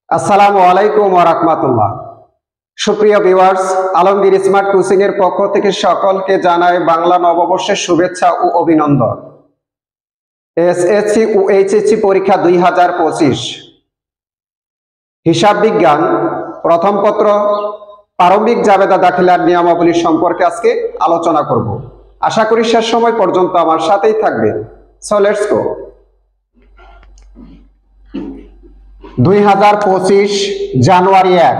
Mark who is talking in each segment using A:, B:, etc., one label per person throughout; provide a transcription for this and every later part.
A: আসসালামু আলাইকুম ওয়া রাহমাতুল্লাহ। সুপ্রিয় ভিউয়ার্স, আলমগীর স্মার্ট কোচিং এর পক্ষ থেকে সকলকে জানাই বাংলা নববর্ষের শুভেচ্ছা ও অভিনন্দন। এসএসসি ও এইচএসসি পরীক্ষা 2025 হিসাব বিজ্ঞান প্রথম পত্র প্রারম্ভিক জাবেদা দাখিলার নিয়মাবলী সম্পর্কে আজকে আলোচনা করব। আশা করি শেষ সময় পর্যন্ত আমার সাথেই থাকবেন। So let's go. 2025 জানুয়ারি 1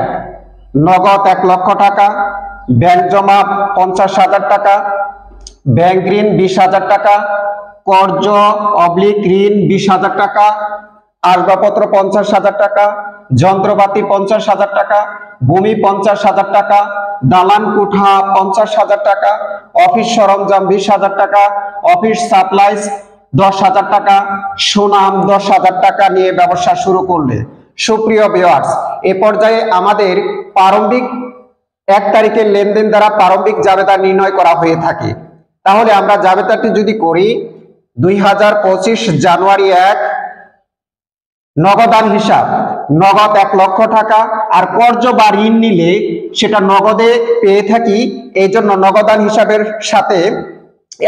A: নগদ 1 লক্ষ টাকা, ব্যাংক জমা 50,000 টাকা, ব্যাংক ঋণ 20,000 টাকা, কর্জ অবলিক ঋণ 20,000 টাকা, আসবাবপত্র 50,000 টাকা, যন্ত্রপাতি 50,000 টাকা, ভূমি 50,000 টাকা, দালান কোঠা 50,000 টাকা, অফিস সরঞ্জাম 20,000 টাকা, অফিস সাপ্লাইজ 10,000 টাকা, সুনাম 10,000 টাকা নিয়ে ব্যবসা শুরু করলে। সুপ্রিয় ভিউয়ার্স, এ পর্যায়ে আমাদের প্রারম্ভিক 1 তারিখের লেনদেন দ্বারা প্রারম্ভিক জাবেদা নির্ণয় করা হয়ে থাকে। তাহলে আমরা জাবেদাটি যদি করি 2025 জানুয়ারি 1 নগদান হিসাব, নগদ 1 লক্ষ টাকা, আর কর্জ বা ঋণ নিলে সেটা নগদে পেয়ে থাকি, এই জন্য নগদান হিসাবের সাথে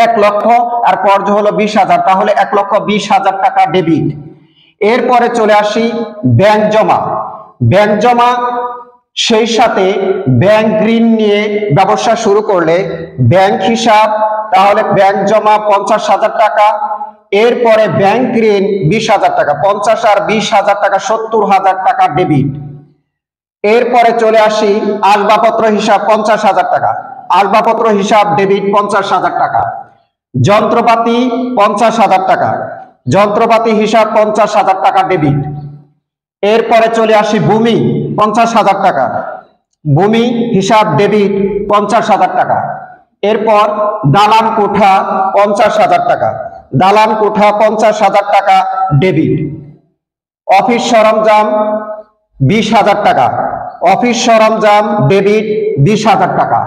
A: 1 লক্ষ আর কর্জ হলো 20,000, তাহলে 1,20,000 টাকা ডেবিট। এরপরে চলে আসি ব্যাংক জমা। ব্যাংক জমা সেই সাথে ব্যাংক ঋণ নিয়ে ব্যবসা শুরু করলে ব্যাংক হিসাব, তাহলে ব্যাংক জমা 50,000 টাকা, এরপরে ব্যাংক ঋণ 20,000 টাকা, 50 আর 20,000 টাকা 70,000 টাকা ডেবিট। এরপরে চলে আসি আসবাবপত্র হিসাব 50,000 টাকা, আসবাবপত্র হিসাব ডেবিট 50,000 টাকা, যন্ত্রপাতি 50,000 টাকা, যন্ত্রপাতি হিসাব 50,000 টাকা ডেবিট। এরপরে চলে আসি ভূমি 50,000 টাকা, ভূমি হিসাব ডেবিট 50,000 টাকা। এরপর দালান কোঠা 50,000 টাকা, দালান কোঠা 50,000 টাকা ডেবিট। অফিস সরঞ্জাম 20,000 টাকা, অফিস সরঞ্জাম ডেবিট 20,000 টাকা।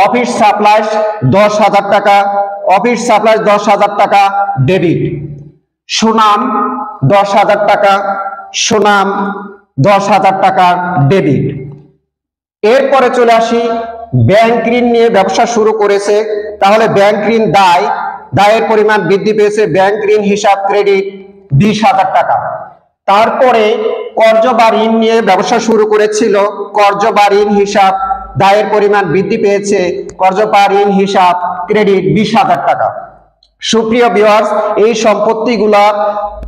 A: অফিস সাপ্লাইজ 10,000 টাকা, অফিস সাপ্লাইজ 10,000 টাকা ডেবিট। সুনাম 10,000 টাকা, সুনাম 10,000 টাকা ডেবিট। এরপরে চলে আসি ব্যাংক ঋণ নিয়ে ব্যবসা শুরু করেছে, তাহলে ব্যাংক ঋণ দায়ের পরিমাণ বৃদ্ধি পেয়েছে, ব্যাংক ঋণ হিসাব ক্রেডিট 20,000 টাকা। তারপরে কর্জ বা ঋণ নিয়ে ব্যবসা শুরু করেছিল, কর্জ বা ঋণ হিসাব দায়ের পরিমাণ বৃদ্ধি পেয়েছে, কর্জ বা ঋণ হিসাব ক্রেডিট 20,000 টাকা। সুপ্রিয় ভিউয়ার্স, এই সম্পত্তিগুলোর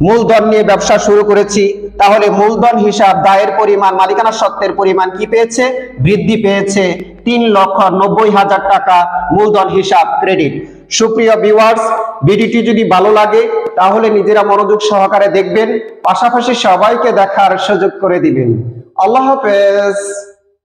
A: মূলধন নিয়ে ব্যবসা শুরু করেছি, তাহলে মূলধন হিসাব দায়ের পরিমাণ, মালিকানা সত্ত্বের পরিমাণ কি পেয়েছে? বৃদ্ধি পেয়েছে, 3,90,000 টাকা মূলধন হিসাব ক্রেডিট। সুপ্রিয় ভিউয়ার্স, ভিডিওটি যদি ভালো লাগে তাহলে নিজেরা মনোযোগ সহকারে দেখবেন, পাশাপাশি সবাইকে দেখার সুযোগ করে দিবেন। আল্লাহ হাফেজ।